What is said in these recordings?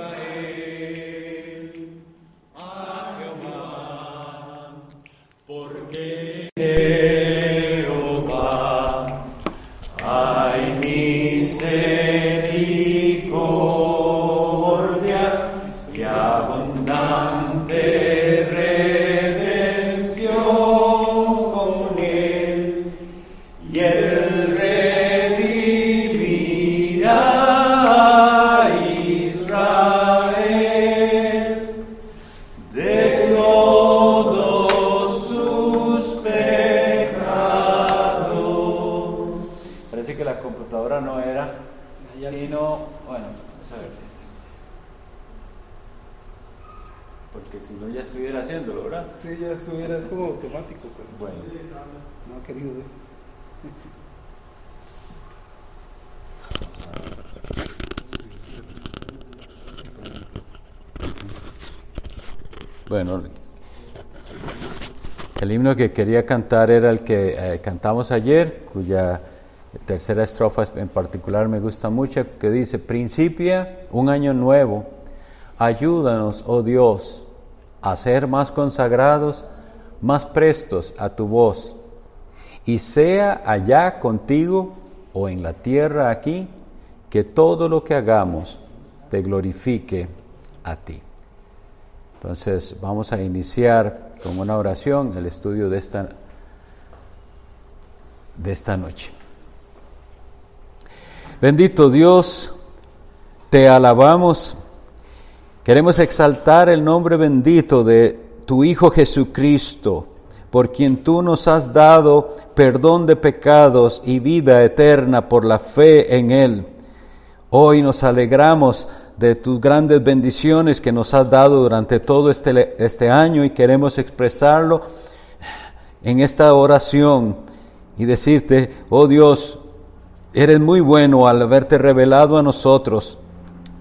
Israel, a Jehová, porque Jehová hay misericordia y abundante redención con él, y él redimirá a Israel de todos sus pecados. Parece que la computadora no era, sino, bueno, vamos a ver. Porque si no ya estuviera haciéndolo, ¿verdad? Sí, ya estuviera, es como automático, pero Bueno. no ha querido ver. Bueno, el himno que quería cantar era el que cantamos ayer, cuya tercera estrofa en particular me gusta mucho, que dice: principia un año nuevo, ayúdanos, oh Dios, a ser más consagrados, más prestos a tu voz, y sea allá contigo o en la tierra aquí, que todo lo que hagamos te glorifique a ti. Entonces vamos a iniciar con una oración el estudio de esta noche. Bendito Dios, te alabamos. Queremos exaltar el nombre bendito de tu Hijo Jesucristo, por quien tú nos has dado perdón de pecados y vida eterna por la fe en Él. Hoy nos alegramos de tus grandes bendiciones que nos has dado durante todo este año, y queremos expresarlo en esta oración y decirte: oh Dios, eres muy bueno al haberte revelado a nosotros.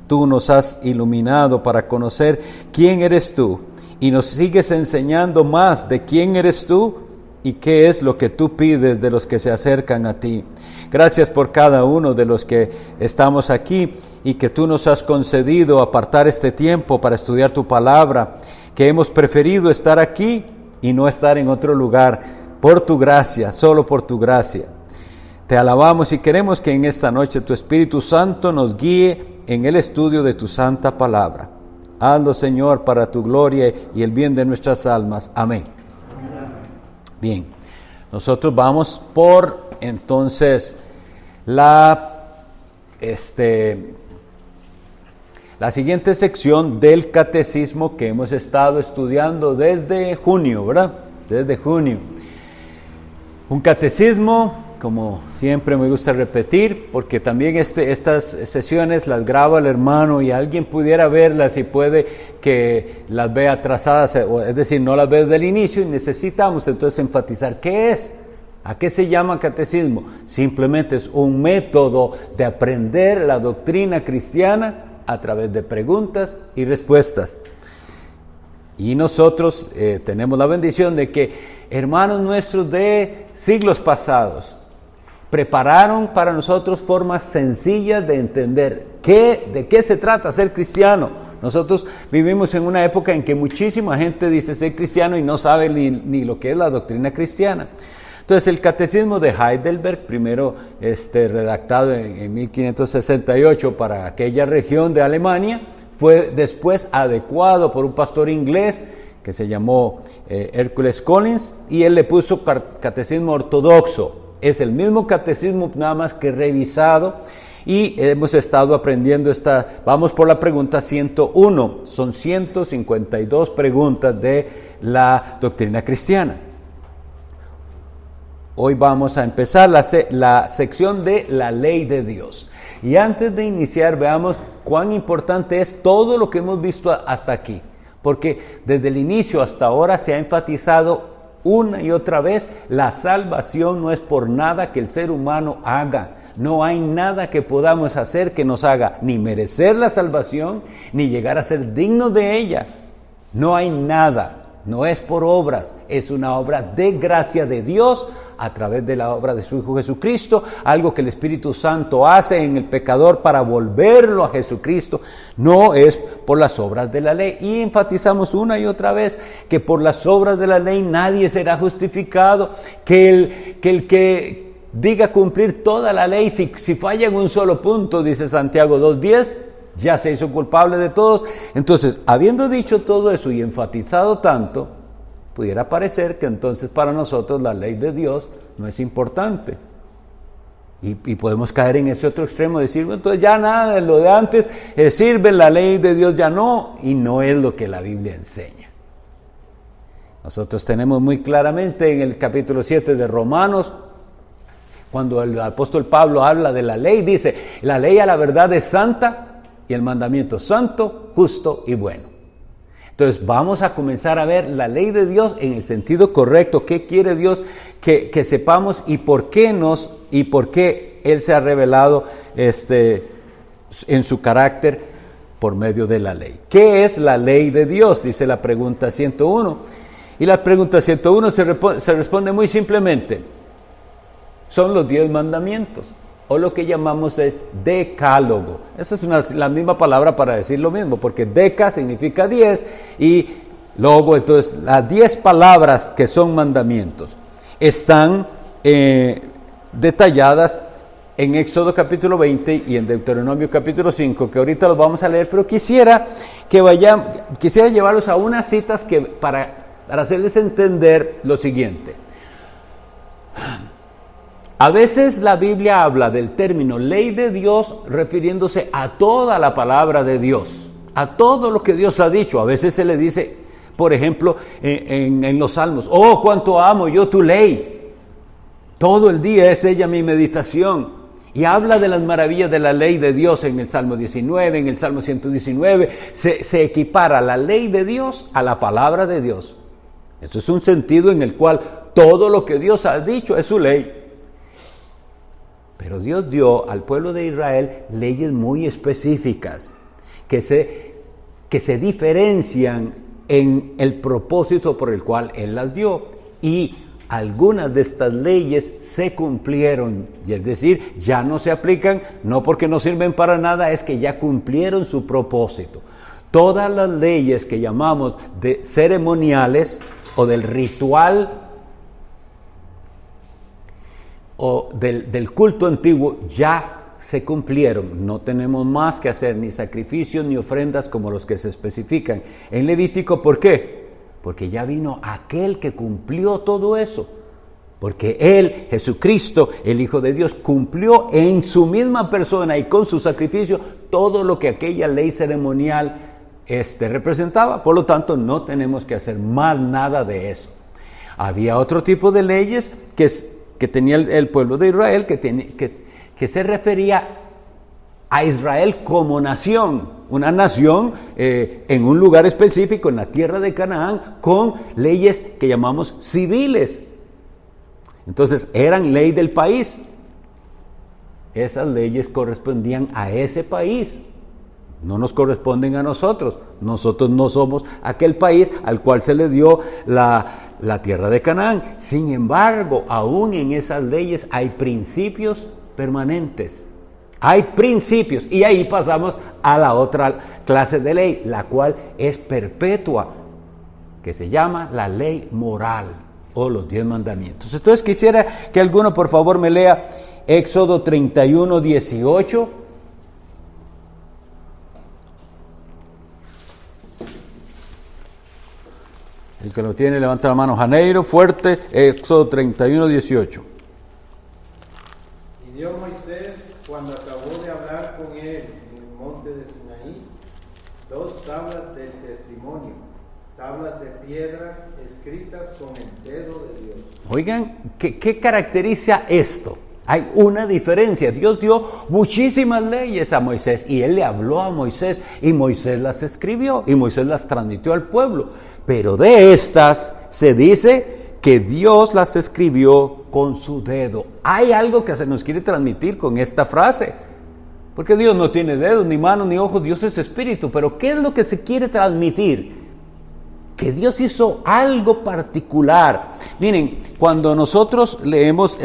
Tú nos has iluminado para conocer quién eres tú, y nos sigues enseñando más de quién eres tú y qué es lo que tú pides de los que se acercan a ti. Gracias por cada uno de los que estamos aquí y que tú nos has concedido apartar este tiempo para estudiar tu palabra, que hemos preferido estar aquí y no estar en otro lugar, por tu gracia, solo por tu gracia. Te alabamos y queremos que en esta noche tu Espíritu Santo nos guíe en el estudio de tu santa palabra. Hazlo, Señor, para tu gloria y el bien de nuestras almas. Amén. Bien, nosotros vamos por entonces la siguiente sección del catecismo que hemos estado estudiando desde junio, ¿verdad? Desde junio. Un catecismo, como siempre me gusta repetir, porque también estas sesiones las graba el hermano y alguien pudiera verlas y puede que las vea atrasadas, es decir, no las ve desde el inicio, y necesitamos entonces enfatizar qué es. ¿A qué se llama catecismo? Simplemente es un método de aprender la doctrina cristiana a través de preguntas y respuestas. Y nosotros tenemos la bendición de que hermanos nuestros de siglos pasados prepararon para nosotros formas sencillas de entender de qué se trata ser cristiano. Nosotros vivimos en una época en que muchísima gente dice ser cristiano y no sabe ni lo que es la doctrina cristiana. Entonces el catecismo de Heidelberg, primero redactado en 1568 para aquella región de Alemania, fue después adecuado por un pastor inglés que se llamó Hercules Collins, y él le puso catecismo ortodoxo. Es el mismo catecismo, nada más que revisado, y hemos estado aprendiendo vamos por la pregunta 101, son 152 preguntas de la doctrina cristiana. Hoy vamos a empezar la sección de la ley de Dios. Y antes de iniciar, veamos cuán importante es todo lo que hemos visto hasta aquí. Porque desde el inicio hasta ahora se ha enfatizado una y otra vez: la salvación no es por nada que el ser humano haga. No hay nada que podamos hacer que nos haga ni merecer la salvación, ni llegar a ser dignos de ella. No hay nada no es por obras, es una obra de gracia de Dios a través de la obra de su Hijo Jesucristo, algo que el Espíritu Santo hace en el pecador para volverlo a Jesucristo, no es por las obras de la ley. Y enfatizamos una y otra vez que por las obras de la ley nadie será justificado, que el que diga cumplir toda la ley, si falla en un solo punto, dice Santiago 2:10, ya se hizo culpable de todos. Entonces, habiendo dicho todo eso y enfatizado tanto, pudiera parecer que entonces para nosotros la ley de Dios no es importante. Y podemos caer en ese otro extremo, decir, bueno, entonces ya nada de lo de antes sirve, la ley de Dios ya no, y no es lo que la Biblia enseña. Nosotros tenemos muy claramente en el capítulo 7 de Romanos, cuando el apóstol Pablo habla de la ley, dice, la ley a la verdad es santa, y el mandamiento santo, justo y bueno. Entonces vamos a comenzar a ver la ley de Dios en el sentido correcto. ¿Qué quiere Dios que sepamos y por qué Él se ha revelado en su carácter por medio de la ley? ¿Qué es la ley de Dios? Dice la pregunta 101. Y la pregunta 101 se responde muy simplemente. Son los 10 mandamientos, o lo que llamamos es decálogo. Esa es la misma palabra para decir lo mismo, porque deca significa 10 y logo, entonces las 10 palabras que son mandamientos están detalladas en Éxodo capítulo 20 y en Deuteronomio capítulo 5, que ahorita los vamos a leer, pero quisiera llevarlos a unas citas para hacerles entender lo siguiente. A veces la Biblia habla del término ley de Dios refiriéndose a toda la palabra de Dios, a todo lo que Dios ha dicho. A veces se le dice, por ejemplo, en los Salmos, oh, cuánto amo yo tu ley. Todo el día es ella mi meditación. Y habla de las maravillas de la ley de Dios en el Salmo 19, en el Salmo 119. Se equipara la ley de Dios a la palabra de Dios. Esto es un sentido en el cual todo lo que Dios ha dicho es su ley. Pero Dios dio al pueblo de Israel leyes muy específicas que se diferencian en el propósito por el cual Él las dio. Y algunas de estas leyes se cumplieron, y es decir, ya no se aplican, no porque no sirven para nada, es que ya cumplieron su propósito. Todas las leyes que llamamos de ceremoniales o del ritual o del culto antiguo ya se cumplieron. No tenemos más que hacer ni sacrificios ni ofrendas como los que se especifican en Levítico. ¿Por qué? Porque ya vino aquel que cumplió todo eso. Porque Él, Jesucristo, el Hijo de Dios, cumplió en su misma persona y con su sacrificio todo lo que aquella ley ceremonial representaba. Por lo tanto, no tenemos que hacer más nada de eso. Había otro tipo de leyes que tenía el pueblo de Israel, que se refería a Israel como nación, una nación en un lugar específico, en la tierra de Canaán, con leyes que llamamos civiles. Entonces, eran ley del país. Esas leyes correspondían a ese país, no nos corresponden a nosotros. Nosotros no somos aquel país al cual se le dio la tierra de Canaán. Sin embargo, aún en esas leyes hay principios permanentes. Hay principios, y ahí pasamos a la otra clase de ley, la cual es perpetua, que se llama la ley moral o los 10 mandamientos. Entonces quisiera que alguno por favor me lea Éxodo 31, 18. El que lo tiene, levanta la mano. Janeiro, fuerte. Éxodo 31, 18. Y dio Moisés, cuando acabó de hablar con él en el monte de Sinaí, 2 tablas del testimonio, tablas de piedra escritas con el dedo de Dios. Oigan, ¿qué caracteriza esto? Hay una diferencia. Dios dio muchísimas leyes a Moisés y Él le habló a Moisés y Moisés las escribió y Moisés las transmitió al pueblo. Pero de estas se dice que Dios las escribió con su dedo. Hay algo que se nos quiere transmitir con esta frase. Porque Dios no tiene dedos, ni manos, ni ojos. Dios es espíritu. Pero ¿qué es lo que se quiere transmitir? que Dios hizo algo particular. Miren, cuando nosotros leemos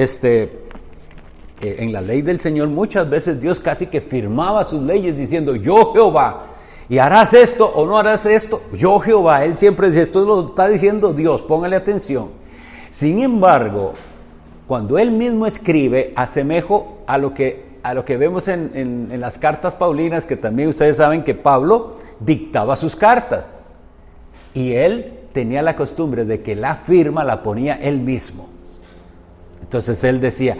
en la ley del Señor, muchas veces Dios casi que firmaba sus leyes diciendo, yo Jehová, y harás esto o no harás esto, yo Jehová. Él siempre dice, esto lo está diciendo Dios, póngale atención. Sin embargo, cuando Él mismo escribe, asemejo a lo que vemos en las cartas paulinas, que también ustedes saben que Pablo dictaba sus cartas. Y él tenía la costumbre de que la firma la ponía él mismo. Entonces él decía,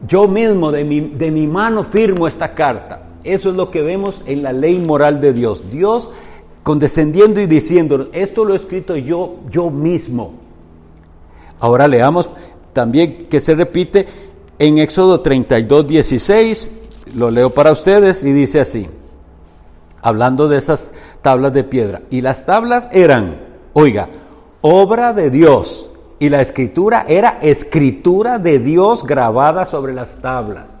yo mismo de mi mano firmo esta carta. Eso es lo que vemos en la ley moral de Dios. Dios condescendiendo y diciendo, esto lo he escrito yo mismo. Ahora leamos también que se repite en Éxodo 32:16, lo leo para ustedes y dice así, hablando de esas tablas de piedra. Y las tablas eran, oiga, obra de Dios. Y la escritura era escritura de Dios grabada sobre las tablas.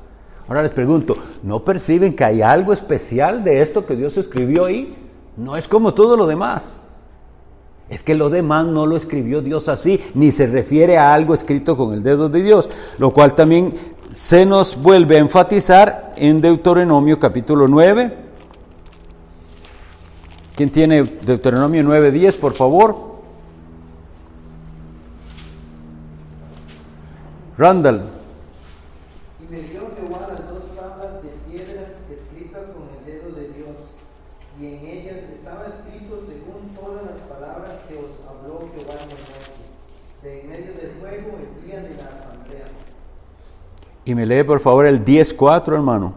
Ahora les pregunto, ¿no perciben que hay algo especial de esto que Dios escribió ahí? No es como todo lo demás. Es que lo demás no lo escribió Dios así, ni se refiere a algo escrito con el dedo de Dios, lo cual también se nos vuelve a enfatizar en Deuteronomio capítulo 9. ¿Quién tiene Deuteronomio 9:10, por favor? Randall. Y me dio Jehová las 2 tablas de piedra escritas con el dedo de Dios, y en ellas estaba escrito según todas las palabras que os habló Jehová en el monte, de en medio del fuego el día de la asamblea. Y me lee por favor el 10:4, hermano.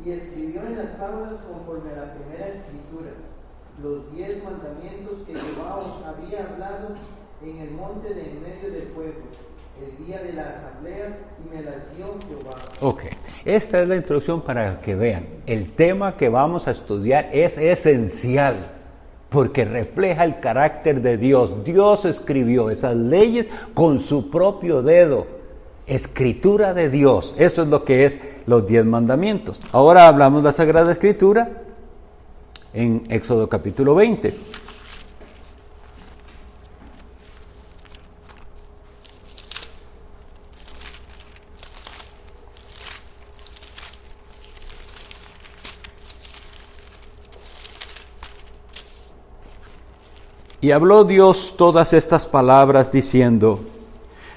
Y escribió en las tablas conforme a la primera escritura los 10 mandamientos que Jehová os había hablado en el monte de en medio del fuego, el día de la asamblea, y me las dio Jehová. Ok, esta es la introducción para que vean. El tema que vamos a estudiar es esencial porque refleja el carácter de Dios. Dios escribió esas leyes con su propio dedo. Escritura de Dios, eso es lo que es los 10 mandamientos. Ahora hablamos de la Sagrada Escritura en Éxodo capítulo 20. Y habló Dios todas estas palabras diciendo,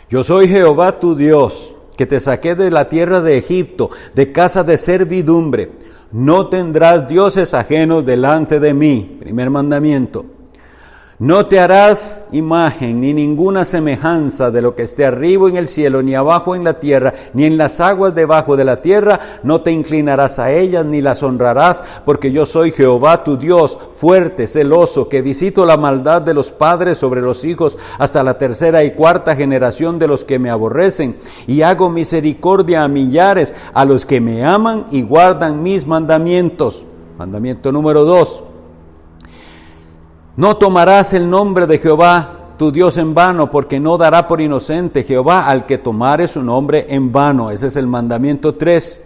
yo soy Jehová tu Dios, que te saqué de la tierra de Egipto, de casa de servidumbre. No tendrás dioses ajenos delante de mí. Primer mandamiento. No te harás imagen ni ninguna semejanza de lo que esté arriba en el cielo, ni abajo en la tierra, ni en las aguas debajo de la tierra. No te inclinarás a ellas, ni las honrarás, porque yo soy Jehová tu Dios, fuerte, celoso, que visito la maldad de los padres sobre los hijos, hasta la 3ª y 4ª generación de los que me aborrecen, y hago misericordia a millares, a los que me aman y guardan mis mandamientos. Mandamiento número 2. No tomarás el nombre de Jehová tu Dios en vano, porque no dará por inocente Jehová al que tomare su nombre en vano. Ese es el mandamiento 3.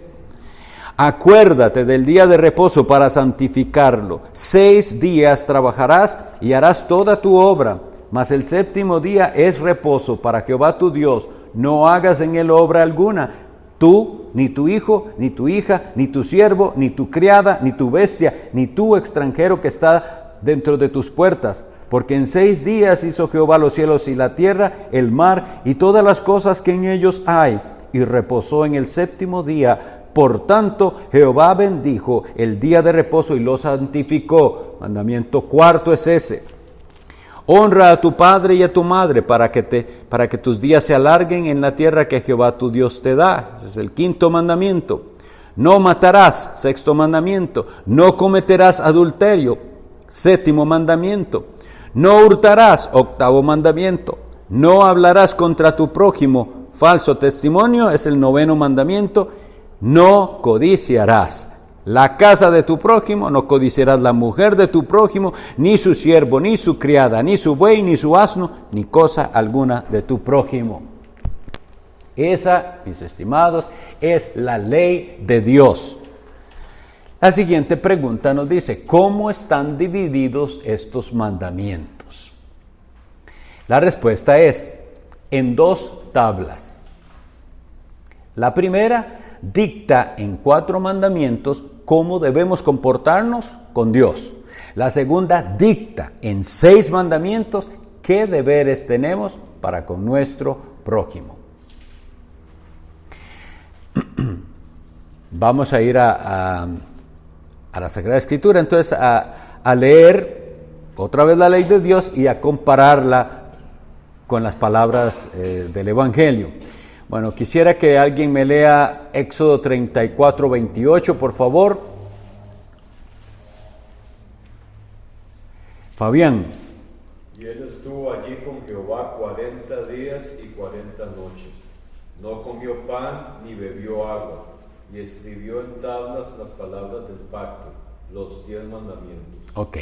Acuérdate del día de reposo para santificarlo. 6 días trabajarás y harás toda tu obra, mas el 7º día es reposo para Jehová tu Dios. No hagas en él obra alguna, tú, ni tu hijo, ni tu hija, ni tu siervo, ni tu criada, ni tu bestia, ni tu extranjero que está dentro de tus puertas, porque en 6 días hizo Jehová los cielos y la tierra, el mar y todas las cosas que en ellos hay, y reposó en el 7º día. Por tanto, Jehová bendijo el día de reposo y lo santificó. Mandamiento 4 es ese. Honra a tu padre y a tu madre para que tus días se alarguen en la tierra que Jehová tu Dios te da. Ese es el 5º mandamiento. No matarás, 6º mandamiento. No cometerás adulterio, 7º mandamiento. No hurtarás, 8º mandamiento. No hablarás contra tu prójimo falso testimonio, es el 9º mandamiento. No codiciarás la casa de tu prójimo, no codiciarás la mujer de tu prójimo, ni su siervo, ni su criada, ni su buey, ni su asno, ni cosa alguna de tu prójimo. Esa, mis estimados, es la ley de Dios. La siguiente pregunta nos dice, ¿cómo están divididos estos mandamientos? La respuesta es, en 2 tablas. La primera dicta en 4 mandamientos cómo debemos comportarnos con Dios. La segunda dicta en 6 mandamientos qué deberes tenemos para con nuestro prójimo. Vamos a ir a la Sagrada Escritura, entonces a leer otra vez la ley de Dios y a compararla con las palabras del Evangelio. Bueno, quisiera que alguien me lea Éxodo 34, 28, por favor. Fabián. Y él estuvo allí con Jehová 40 días y 40 noches. No comió pan ni bebió agua. Y escribió en tablas las palabras del pacto, los 10 mandamientos. Ok,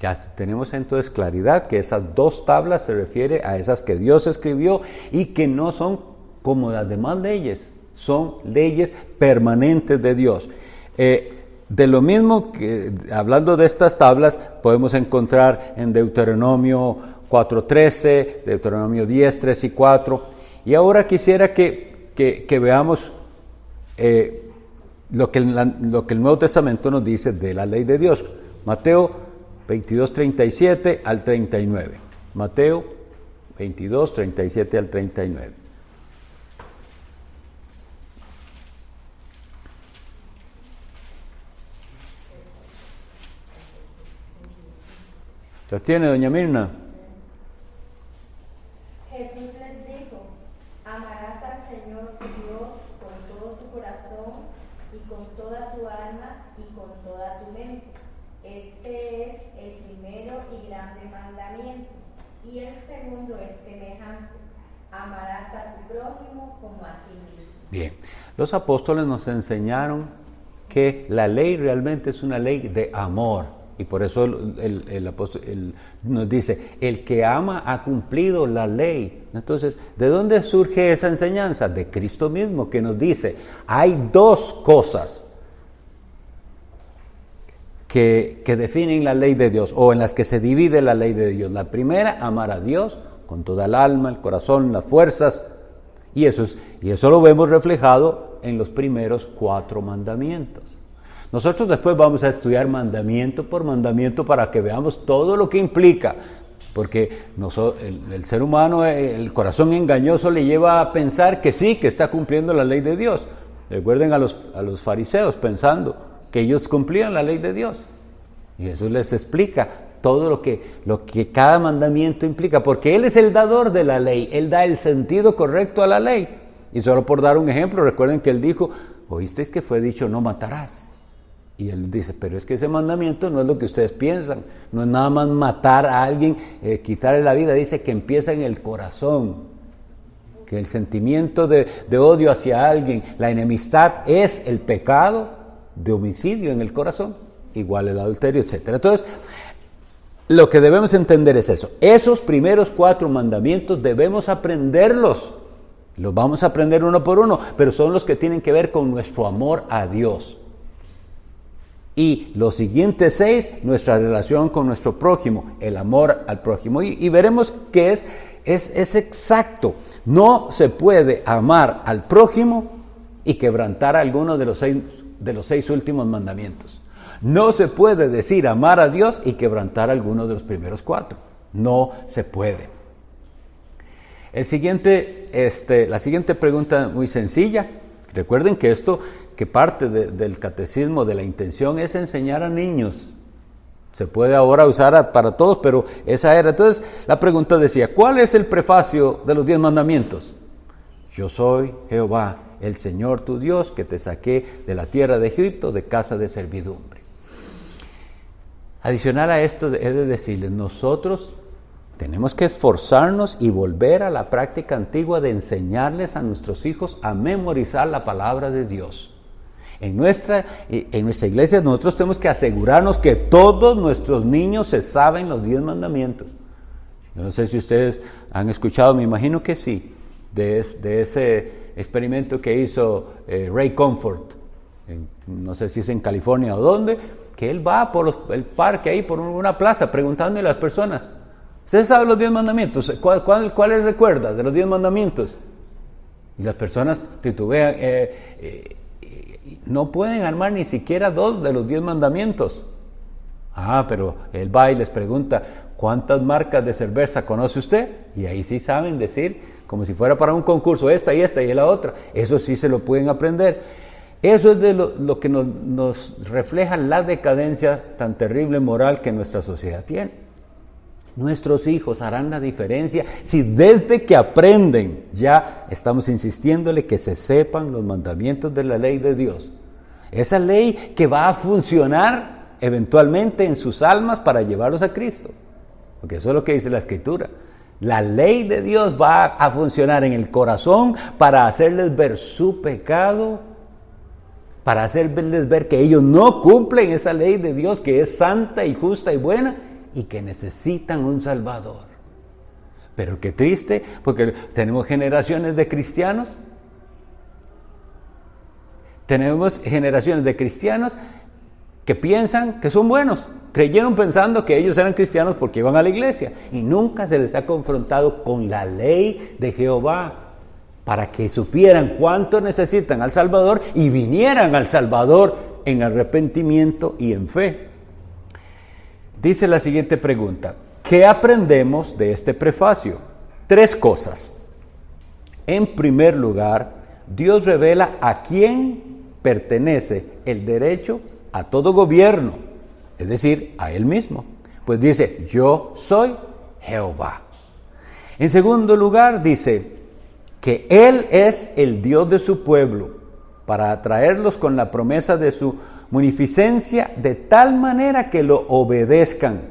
ya tenemos entonces claridad que esas 2 tablas se refiere a esas que Dios escribió y que no son como las demás leyes, son leyes permanentes de Dios. De lo mismo que, hablando de estas tablas, podemos encontrar en Deuteronomio 4:13, Deuteronomio 10, 3 y 4. Y ahora quisiera que veamos lo que el Nuevo Testamento nos dice de la ley de Dios. Mateo 22, 37 al 39. Mateo 22, 37 al 39. ¿La tiene, doña Mirna? Jesús les dijo, amarás al Señor tu Dios con todo tu corazón y con toda tu alma y con toda tu mente. Este es el primero y grande mandamiento. Y el segundo es semejante, amarás a tu prójimo como a ti mismo. Bien, los apóstoles nos enseñaron que la ley realmente es una ley de amor. Y por eso el apóstol nos dice, el que ama ha cumplido la ley. Entonces, ¿de dónde surge esa enseñanza? De Cristo mismo, que nos dice, hay 2 cosas que definen la ley de Dios, o en las que se divide la ley de Dios. La primera, amar a Dios con toda el alma, el corazón, las fuerzas. Y eso lo vemos reflejado en los primeros 4 mandamientos. Nosotros después vamos a estudiar mandamiento por mandamiento para que veamos todo lo que implica, porque el ser humano, el corazón engañoso le lleva a pensar que sí, que está cumpliendo la ley de Dios. Recuerden a los fariseos pensando que ellos cumplían la ley de Dios. Y Jesús les explica todo lo que cada mandamiento implica, porque Él es el dador de la ley, Él da el sentido correcto a la ley. Y solo por dar un ejemplo, recuerden que Él dijo, oísteis que fue dicho no matarás. Y Él dice, pero es que ese mandamiento no es lo que ustedes piensan, no es nada más matar a alguien, quitarle la vida, dice que empieza en el corazón, que el sentimiento de odio hacia alguien, la enemistad es el pecado de homicidio en el corazón, igual el adulterio, etc. Entonces, lo que debemos entender es eso, esos primeros 4 mandamientos debemos aprenderlos, los vamos a aprender uno por uno, pero son los que tienen que ver con nuestro amor a Dios. Y los siguientes 6, nuestra relación con nuestro prójimo, el amor al prójimo. Y veremos que es exacto. No se puede amar al prójimo y quebrantar alguno de los 6 últimos mandamientos. No se puede decir amar a Dios y quebrantar alguno de los primeros 4. No se puede. La siguiente pregunta muy sencilla. Recuerden que que parte del catecismo, de la intención, es enseñar a niños. Se puede ahora usar para todos, pero esa era. Entonces, la pregunta decía, ¿cuál es el prefacio de los 10 mandamientos? Yo soy Jehová, el Señor tu Dios, que te saqué de la tierra de Egipto, de casa de servidumbre. Adicional a esto, he de decirles, nosotros tenemos que esforzarnos y volver a la práctica antigua de enseñarles a nuestros hijos a memorizar la palabra de Dios. En nuestra iglesia nosotros tenemos que asegurarnos que todos nuestros niños se saben los 10 mandamientos. Yo no sé si ustedes han escuchado, me imagino que sí, de ese experimento que hizo Ray Comfort no sé si es en California o dónde, que él va por el parque ahí, por una plaza, preguntándole a las personas, ¿ustedes saben los 10 mandamientos? ¿Cuáles recuerda de los 10 mandamientos? Y las personas titubean, no pueden armar ni siquiera 2 de los 10 mandamientos. Pero él va y les pregunta, ¿cuántas marcas de cerveza conoce usted? Y ahí sí saben decir, como si fuera para un concurso, esta y la otra. Eso sí se lo pueden aprender. Eso es de lo que nos refleja la decadencia tan terrible moral que nuestra sociedad tiene. Nuestros hijos harán la diferencia si desde que aprenden ya estamos insistiéndole que se sepan los mandamientos de la ley de Dios. Esa ley que va a funcionar eventualmente en sus almas para llevarlos a Cristo. Porque eso es lo que dice la Escritura. La ley de Dios va a funcionar en el corazón para hacerles ver su pecado, para hacerles ver que ellos no cumplen esa ley de Dios que es santa y justa y buena y que necesitan un Salvador. Pero qué triste, porque tenemos generaciones de cristianos que piensan que son buenos, creyeron pensando que ellos eran cristianos porque iban a la iglesia y nunca se les ha confrontado con la ley de Jehová para que supieran cuánto necesitan al Salvador y vinieran al Salvador en arrepentimiento y en fe. Dice la siguiente pregunta, ¿qué aprendemos de este prefacio? 3 cosas. En primer lugar, Dios revela a quién pertenece el derecho a todo gobierno, es decir, a Él mismo. Pues dice, yo soy Jehová. En segundo lugar, dice que Él es el Dios de su pueblo, para atraerlos con la promesa de su munificencia, de tal manera que lo obedezcan.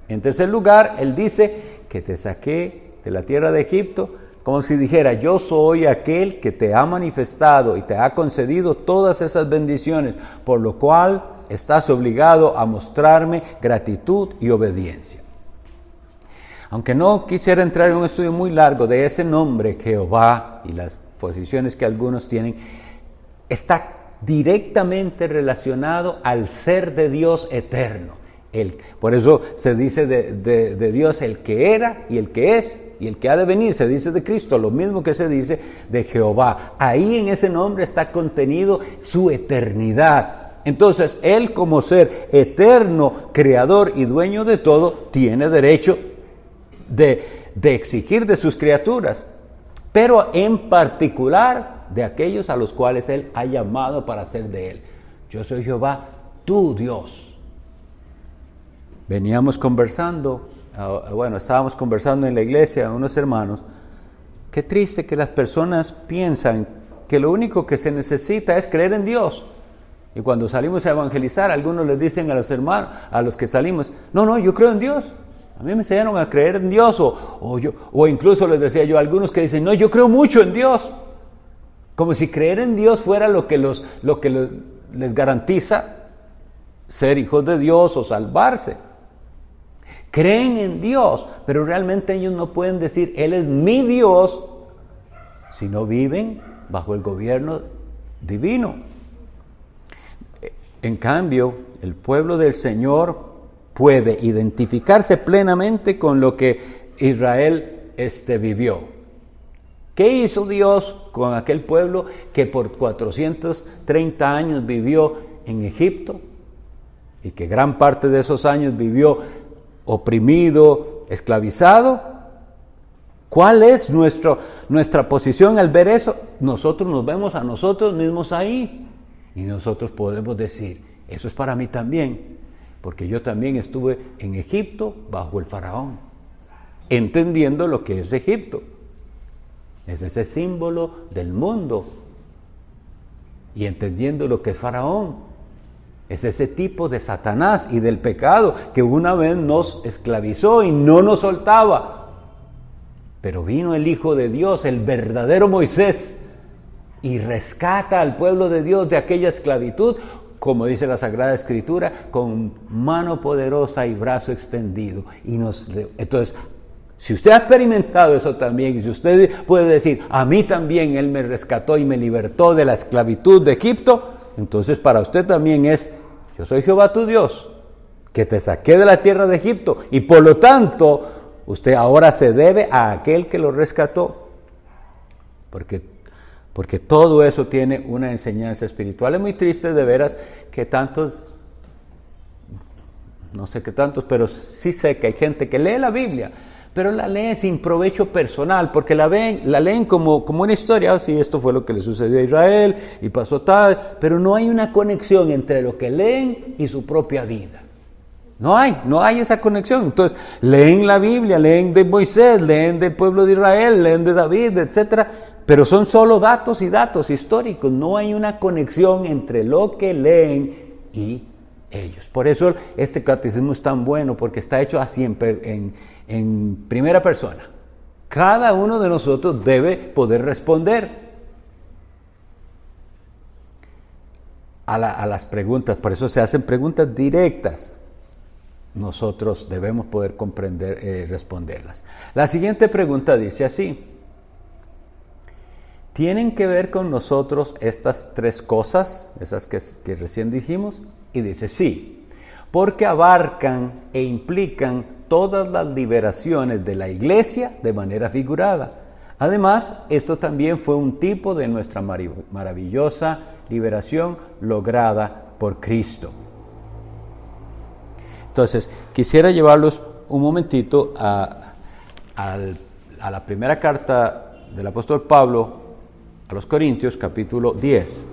En tercer lugar, Él dice que te saqué de la tierra de Egipto, como si dijera, yo soy aquel que te ha manifestado y te ha concedido todas esas bendiciones, por lo cual estás obligado a mostrarme gratitud y obediencia. Aunque no quisiera entrar en un estudio muy largo de ese nombre, Jehová, y las posiciones que algunos tienen, está directamente relacionado al ser de Dios eterno. Por eso se dice de Dios el que era y el que es y el que ha de venir. Se dice de Cristo lo mismo que se dice de Jehová. Ahí en ese nombre está contenido su eternidad. Entonces, Él como ser eterno, creador y dueño de todo, tiene derecho de exigir de sus criaturas, pero en particular de aquellos a los cuales Él ha llamado para ser de Él. Yo soy Jehová, tu Dios. Estábamos conversando en la iglesia, unos hermanos. Qué triste que las personas piensan que lo único que se necesita es creer en Dios. Y cuando salimos a evangelizar, algunos les dicen a los hermanos, a los que salimos, no, yo creo en Dios. A mí me enseñaron a creer en Dios, o incluso les decía yo a algunos que dicen, no, yo creo mucho en Dios. Como si creer en Dios fuera lo que les garantiza ser hijos de Dios o salvarse. Creen en Dios, pero realmente ellos no pueden decir, Él es mi Dios, si no viven bajo el gobierno divino. En cambio, el pueblo del Señor puede identificarse plenamente con lo que Israel vivió. ¿Qué hizo Dios con aquel pueblo que por 430 años vivió en Egipto y que gran parte de esos años vivió oprimido, esclavizado? ¿Cuál es nuestra posición al ver eso? Nosotros nos vemos a nosotros mismos ahí y nosotros podemos decir, eso es para mí también, porque yo también estuve en Egipto bajo el faraón, entendiendo lo que es Egipto. Es ese símbolo del mundo y entendiendo lo que es faraón. Es ese tipo de Satanás y del pecado que una vez nos esclavizó y no nos soltaba. Pero vino el Hijo de Dios, el verdadero Moisés, y rescata al pueblo de Dios de aquella esclavitud, como dice la Sagrada Escritura, con mano poderosa y brazo extendido. Entonces, si usted ha experimentado eso también, y si usted puede decir, a mí también Él me rescató y me libertó de la esclavitud de Egipto, entonces para usted también es, yo soy Jehová tu Dios, que te saqué de la tierra de Egipto, y por lo tanto, usted ahora se debe a aquel que lo rescató, porque todo eso tiene una enseñanza espiritual. Es muy triste de veras que tantos, no sé qué tantos, pero sí sé que hay gente que lee la Biblia, pero la leen sin provecho personal, porque la leen como una historia. Sí, esto fue lo que le sucedió a Israel, y pasó tal, pero no hay una conexión entre lo que leen y su propia vida. No hay esa conexión. Entonces, leen la Biblia, leen de Moisés, leen del pueblo de Israel, leen de David, etcétera, pero son solo datos y datos históricos. No hay una conexión entre lo que leen y ellos. Por eso este catecismo es tan bueno, porque está hecho así en primera persona. Cada uno de nosotros debe poder responder a las preguntas. Por eso se hacen preguntas directas. Nosotros debemos poder comprender, responderlas. La siguiente pregunta dice así: ¿tienen que ver con nosotros estas tres cosas, esas que recién dijimos? Y dice sí, porque abarcan e implican todas las liberaciones de la iglesia de manera figurada. Además, esto también fue un tipo de nuestra maravillosa liberación lograda por Cristo. Entonces, quisiera llevarlos un momentito a la primera carta del apóstol Pablo a los Corintios, capítulo 10.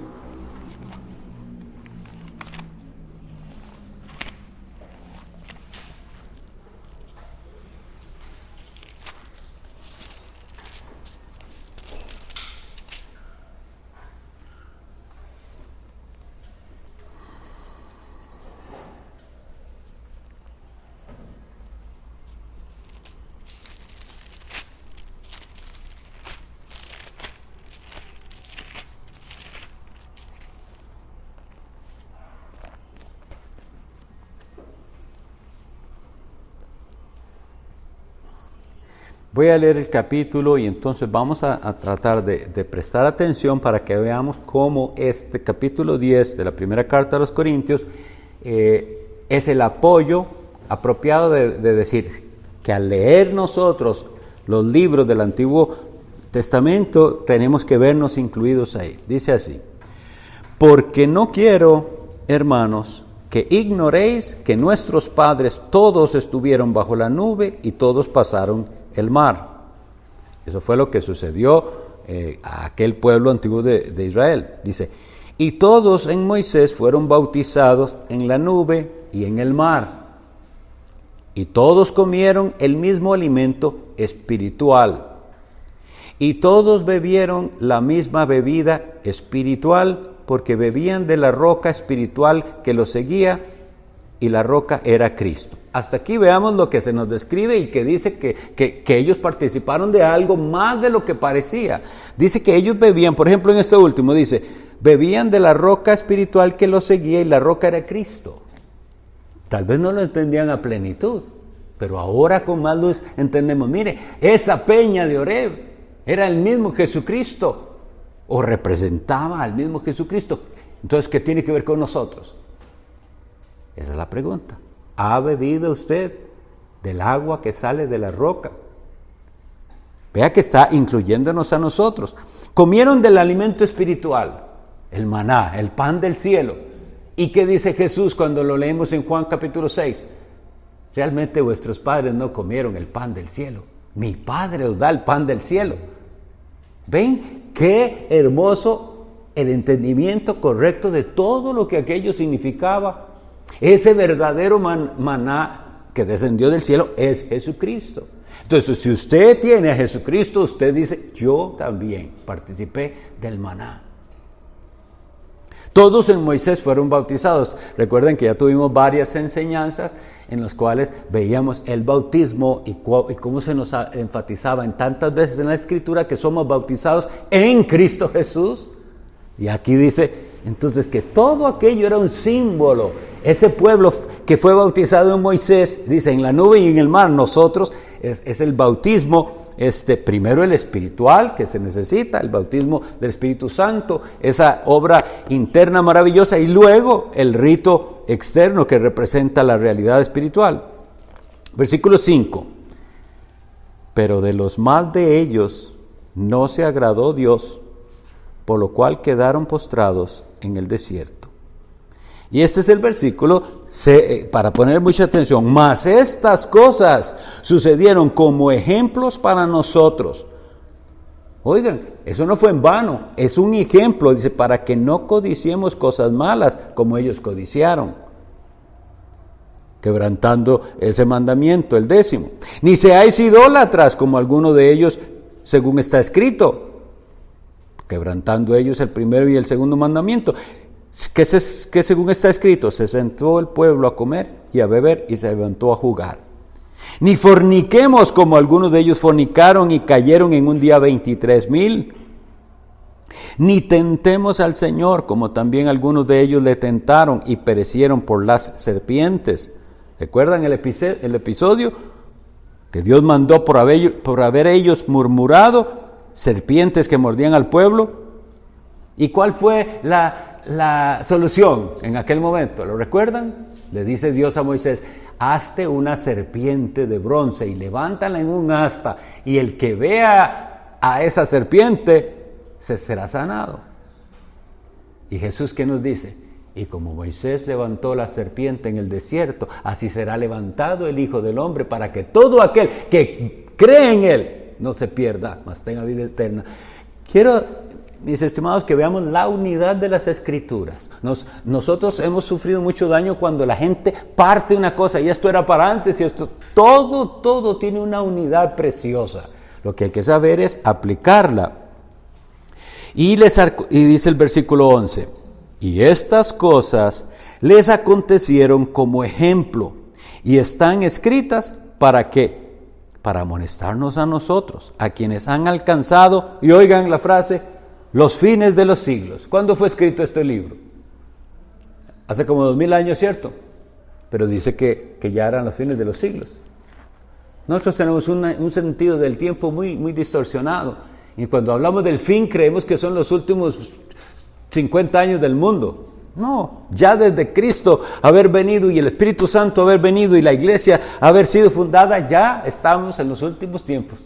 Voy a leer el capítulo y entonces vamos a tratar de prestar atención para que veamos cómo este capítulo 10 de la primera carta a los Corintios es el apoyo apropiado de decir que al leer nosotros los libros del Antiguo Testamento tenemos que vernos incluidos ahí. Dice así: porque no quiero, hermanos, que ignoréis que nuestros padres todos estuvieron bajo la nube y todos pasaron el mar. Eso fue lo que sucedió a aquel pueblo antiguo de Israel. Dice, y todos en Moisés fueron bautizados en la nube y en el mar. Y todos comieron el mismo alimento espiritual. Y todos bebieron la misma bebida espiritual, porque bebían de la roca espiritual que los seguía, y la roca era Cristo. Hasta aquí veamos lo que se nos describe y que dice que ellos participaron de algo más de lo que parecía. Dice que ellos bebían, por ejemplo en este último, dice, bebían de la roca espiritual que los seguía y la roca era Cristo. Tal vez no lo entendían a plenitud, pero ahora con más luz entendemos. Mire, esa peña de Oreb era el mismo Jesucristo, o representaba al mismo Jesucristo. Entonces, ¿qué tiene que ver con nosotros? Esa es la pregunta. ¿Ha bebido usted del agua que sale de la roca? Vea que está incluyéndonos a nosotros. Comieron del alimento espiritual, el maná, el pan del cielo. ¿Y qué dice Jesús cuando lo leemos en Juan capítulo 6? Realmente vuestros padres no comieron el pan del cielo. Mi Padre os da el pan del cielo. ¿Ven qué hermoso el entendimiento correcto de todo lo que aquello significaba? Ese verdadero maná que descendió del cielo es Jesucristo. Entonces, si usted tiene a Jesucristo, usted dice, yo también participé del maná. Todos en Moisés fueron bautizados. Recuerden que ya tuvimos varias enseñanzas en las cuales veíamos el bautismo y cómo se nos enfatizaba en tantas veces en la Escritura que somos bautizados en Cristo Jesús. Y aquí dice, entonces, que todo aquello era un símbolo. Ese pueblo que fue bautizado en Moisés, dice, en la nube y en el mar, nosotros es el bautismo, primero el espiritual que se necesita, el bautismo del Espíritu Santo, esa obra interna maravillosa, y luego el rito externo que representa la realidad espiritual. Versículo 5. Pero de los más de ellos no se agradó Dios, por lo cual quedaron postrados en el desierto. Y este es el versículo para poner mucha atención. Mas estas cosas sucedieron como ejemplos para nosotros. Oigan, eso no fue en vano, es un ejemplo, dice, para que no codiciemos cosas malas como ellos codiciaron, quebrantando ese mandamiento, el 10. Ni seáis idólatras como alguno de ellos, según está escrito, quebrantando ellos el primero y el segundo mandamiento. Que según está escrito, se sentó el pueblo a comer y a beber y se levantó a jugar. Ni forniquemos como algunos de ellos fornicaron y cayeron en un día 23,000. Ni tentemos al Señor como también algunos de ellos le tentaron y perecieron por las serpientes. ¿Recuerdan el episodio? Que Dios mandó por haber ellos murmurado, serpientes que mordían al pueblo. ¿Y cuál fue la solución en aquel momento? ¿Lo recuerdan? Le dice Dios a Moisés: hazte una serpiente de bronce y levántala en un asta, y el que vea a esa serpiente se será sanado. Y Jesús, ¿qué nos dice? Y como Moisés levantó la serpiente en el desierto, así será levantado el Hijo del Hombre, para que todo aquel que cree en Él no se pierda, mas tenga vida eterna. Quiero, mis estimados, que veamos la unidad de las Escrituras. Nosotros hemos sufrido mucho daño cuando la gente parte una cosa, y esto era para antes, y esto, todo tiene una unidad preciosa. Lo que hay que saber es aplicarla. Y dice el versículo 11, y estas cosas les acontecieron como ejemplo, y están escritas ¿para qué? Para amonestarnos a nosotros, a quienes han alcanzado, y oigan la frase, los fines de los siglos. ¿Cuándo fue escrito este libro? Hace como 2000 años, ¿cierto? Pero dice que ya eran los fines de los siglos. Nosotros tenemos un sentido del tiempo muy distorsionado, y cuando hablamos del fin creemos que son los últimos 50 años del mundo. No, ya desde Cristo haber venido y el Espíritu Santo haber venido y la iglesia haber sido fundada, ya estamos en los últimos tiempos.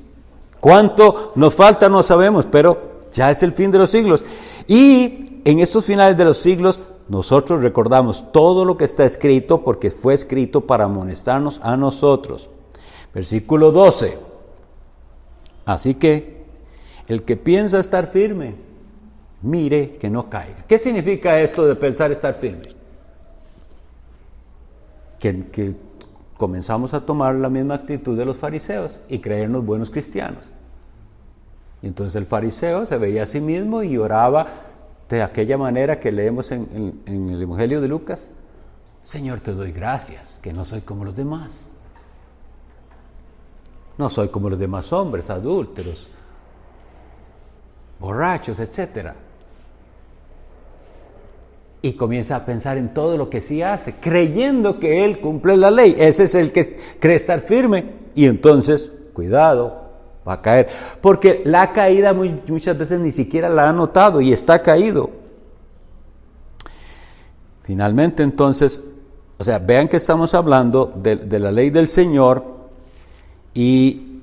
¿Cuánto nos falta? No sabemos, pero ya es el fin de los siglos. Y en estos finales de los siglos nosotros recordamos todo lo que está escrito, porque fue escrito para amonestarnos a nosotros. Versículo 12. Así que el que piensa estar firme, mire que no caiga. ¿Qué significa esto de pensar estar firme? Que comenzamos a tomar la misma actitud de los fariseos y creernos buenos cristianos. Y entonces el fariseo se veía a sí mismo y oraba de aquella manera que leemos en el Evangelio de Lucas: Señor, te doy gracias, que no soy como los demás. No soy como los demás hombres, adúlteros, borrachos, etc. Y comienza a pensar en todo lo que sí hace, creyendo que él cumple la ley. Ese es el que cree estar firme, y entonces, cuidado, va a caer. Porque la caída muchas veces ni siquiera la ha notado y está caído. Finalmente, entonces, vean que estamos hablando de la ley del Señor, y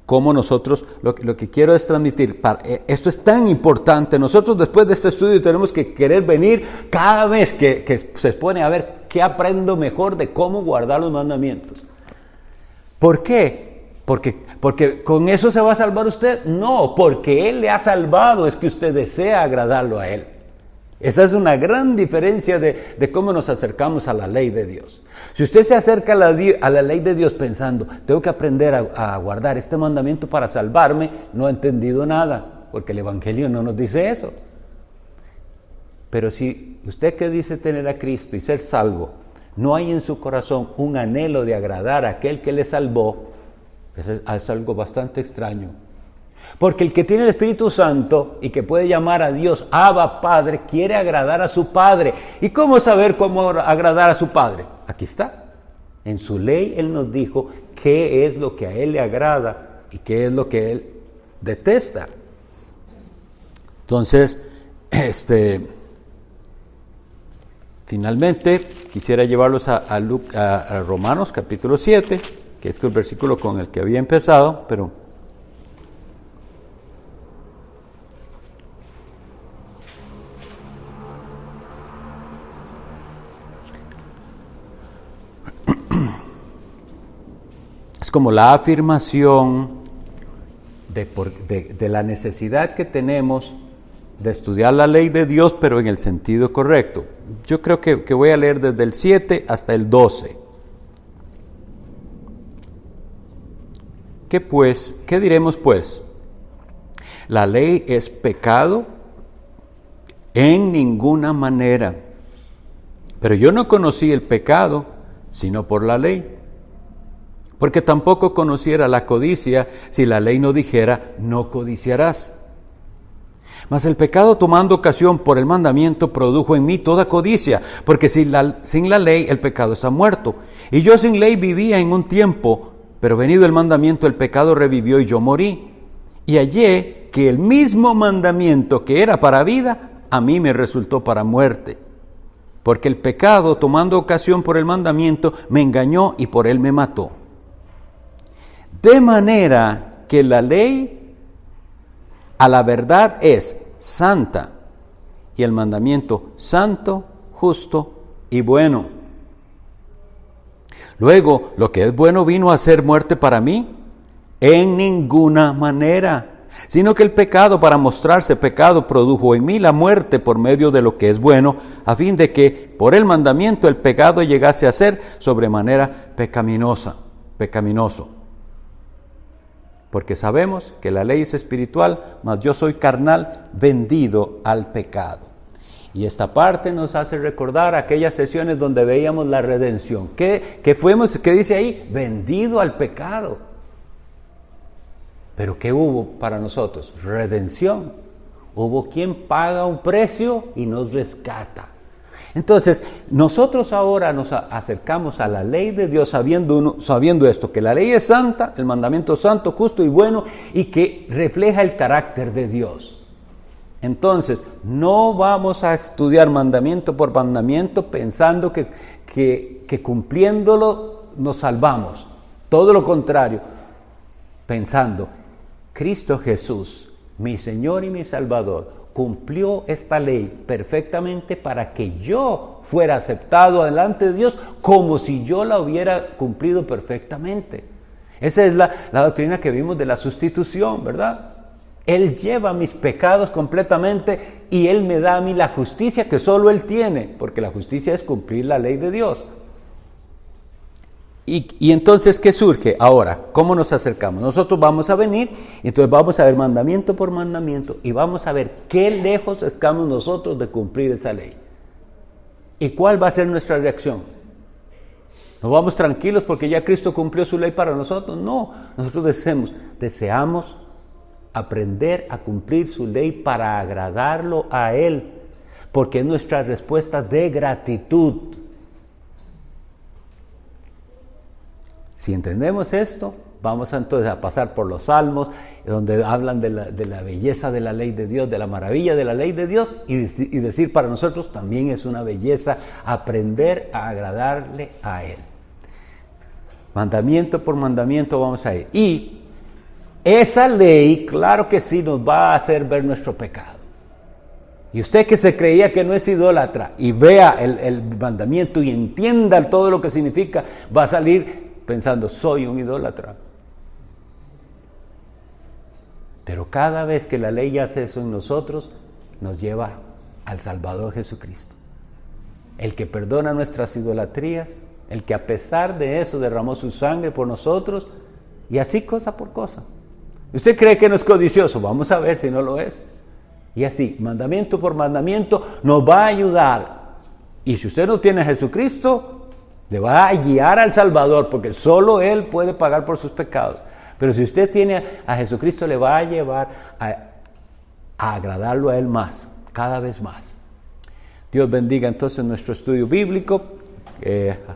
cómo nosotros, lo que quiero es transmitir, esto es tan importante. Nosotros después de este estudio tenemos que querer venir cada vez que se expone a ver qué aprendo mejor de cómo guardar los mandamientos. ¿Por qué? Porque con eso se va a salvar usted. No, porque Él le ha salvado, es que usted desea agradarlo a Él. Esa es una gran diferencia de cómo nos acercamos a la ley de Dios. Si usted se acerca a la ley de Dios pensando, tengo que aprender a guardar este mandamiento para salvarme, no ha entendido nada, porque el Evangelio no nos dice eso. Pero si usted, que dice tener a Cristo y ser salvo, no hay en su corazón un anhelo de agradar a aquel que le salvó, es algo bastante extraño. Porque el que tiene el Espíritu Santo y que puede llamar a Dios Abba Padre, quiere agradar a su Padre. ¿Y cómo saber cómo agradar a su Padre? Aquí está. En su ley Él nos dijo qué es lo que a Él le agrada y qué es lo que Él detesta. Entonces, finalmente quisiera llevarlos a Romanos capítulo 7, que es el versículo con el que había empezado, pero es como la afirmación de la necesidad que tenemos de estudiar la ley de Dios, pero en el sentido correcto. Yo creo que voy a leer desde el 7 hasta el 12. ¿Qué diremos pues? ¿La ley es pecado? En ninguna manera. Pero yo no conocí el pecado, sino por la ley. Porque tampoco conociera la codicia si la ley no dijera, no codiciarás. Mas el pecado, tomando ocasión por el mandamiento, produjo en mí toda codicia, porque sin la ley el pecado está muerto. Y yo sin ley vivía en un tiempo, pero venido el mandamiento, el pecado revivió y yo morí. Y hallé que el mismo mandamiento que era para vida, a mí me resultó para muerte. Porque el pecado, tomando ocasión por el mandamiento, me engañó y por él me mató. De manera que la ley a la verdad es santa, y el mandamiento santo, justo y bueno. Luego, lo que es bueno vino a ser muerte para mí, en ninguna manera, sino que el pecado, para mostrarse pecado, produjo en mí la muerte por medio de lo que es bueno, a fin de que por el mandamiento el pecado llegase a ser sobremanera pecaminoso. Porque sabemos que la ley es espiritual, mas yo soy carnal, vendido al pecado. Y esta parte nos hace recordar aquellas sesiones donde veíamos la redención. ¿Qué dice ahí? Vendido al pecado. ¿Pero qué hubo para nosotros? Redención. Hubo quien paga un precio y nos rescata. Entonces, nosotros ahora nos acercamos a la ley de Dios sabiendo esto, que la ley es santa, el mandamiento santo, justo y bueno, y que refleja el carácter de Dios. Entonces, no vamos a estudiar mandamiento por mandamiento pensando que cumpliéndolo nos salvamos. Todo lo contrario, pensando, Cristo Jesús, mi Señor y mi Salvador, cumplió esta ley perfectamente para que yo fuera aceptado delante de Dios como si yo la hubiera cumplido perfectamente. Esa es la doctrina que vimos de la sustitución, ¿verdad? Él lleva mis pecados completamente y Él me da a mí la justicia que solo Él tiene, porque la justicia es cumplir la ley de Dios. Y entonces, ¿qué surge? Ahora, ¿cómo nos acercamos? Nosotros vamos a venir, entonces vamos a ver mandamiento por mandamiento y vamos a ver qué lejos estamos nosotros de cumplir esa ley. ¿Y cuál va a ser nuestra reacción? ¿Nos vamos tranquilos porque ya Cristo cumplió su ley para nosotros? No, nosotros deseamos aprender a cumplir su ley para agradarlo a Él, porque es nuestra respuesta de gratitud. Si entendemos esto, vamos entonces a pasar por los salmos, donde hablan de la belleza de la ley de Dios, de la maravilla de la ley de Dios, y decir para nosotros también es una belleza aprender a agradarle a Él. Mandamiento por mandamiento vamos a ir. Y esa ley, claro que sí, nos va a hacer ver nuestro pecado. Y usted que se creía que no es idólatra y vea el mandamiento y entienda todo lo que significa, va a salir pensando, soy un idólatra. Pero cada vez que la ley hace eso en nosotros, nos lleva al Salvador Jesucristo, el que perdona nuestras idolatrías, el que a pesar de eso derramó su sangre por nosotros, y así cosa por cosa. ¿Usted cree que no es codicioso? Vamos a ver si no lo es. Y así, mandamiento por mandamiento, nos va a ayudar. Y si usted no tiene a Jesucristo, le va a guiar al Salvador, porque solo Él puede pagar por sus pecados. Pero si usted tiene a Jesucristo, le va a llevar a agradarlo a Él más, cada vez más. Dios bendiga entonces nuestro estudio bíblico.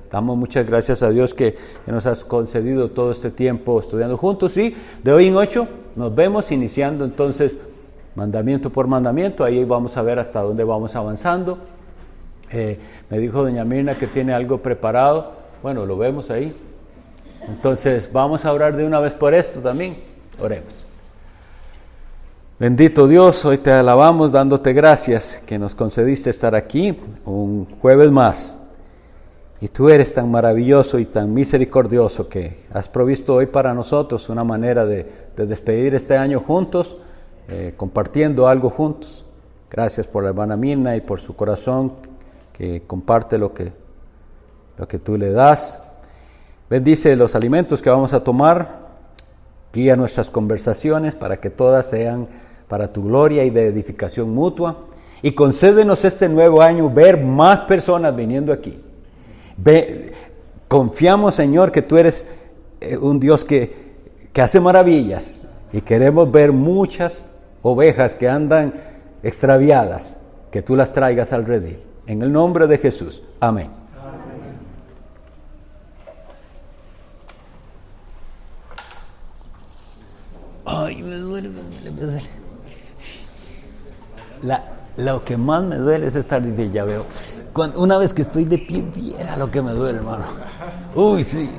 Damos muchas gracias a Dios que nos has concedido todo este tiempo estudiando juntos, y de hoy en 8 nos vemos iniciando entonces mandamiento por mandamiento. Ahí vamos a ver hasta dónde vamos avanzando. Me dijo doña Mirna que tiene algo preparado. Bueno, lo vemos ahí. Entonces vamos a orar de una vez por esto también. Oremos. Bendito Dios, hoy te alabamos dándote gracias que nos concediste estar aquí un jueves más. Y tú eres tan maravilloso y tan misericordioso que has provisto hoy para nosotros una manera de despedir este año juntos, compartiendo algo juntos. Gracias por la hermana Mirna y por su corazón que comparte lo que tú le das. Bendice los alimentos que vamos a tomar. Guía nuestras conversaciones para que todas sean para tu gloria y de edificación mutua. Y concédenos este nuevo año ver más personas viniendo aquí. Confiamos, Señor, que tú eres un Dios que hace maravillas. Y queremos ver muchas ovejas que andan extraviadas, que tú las traigas al redil. En el nombre de Jesús. Amén. Ay, me duele. Lo que más me duele es estar de pie, ya veo. Una vez que estoy de pie, viera lo que me duele, hermano. Uy, sí.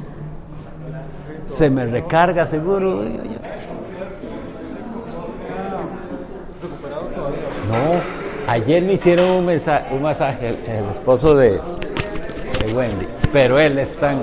Se me recarga seguro. No, ayer me hicieron un masaje, el esposo de Wendy, pero él es tan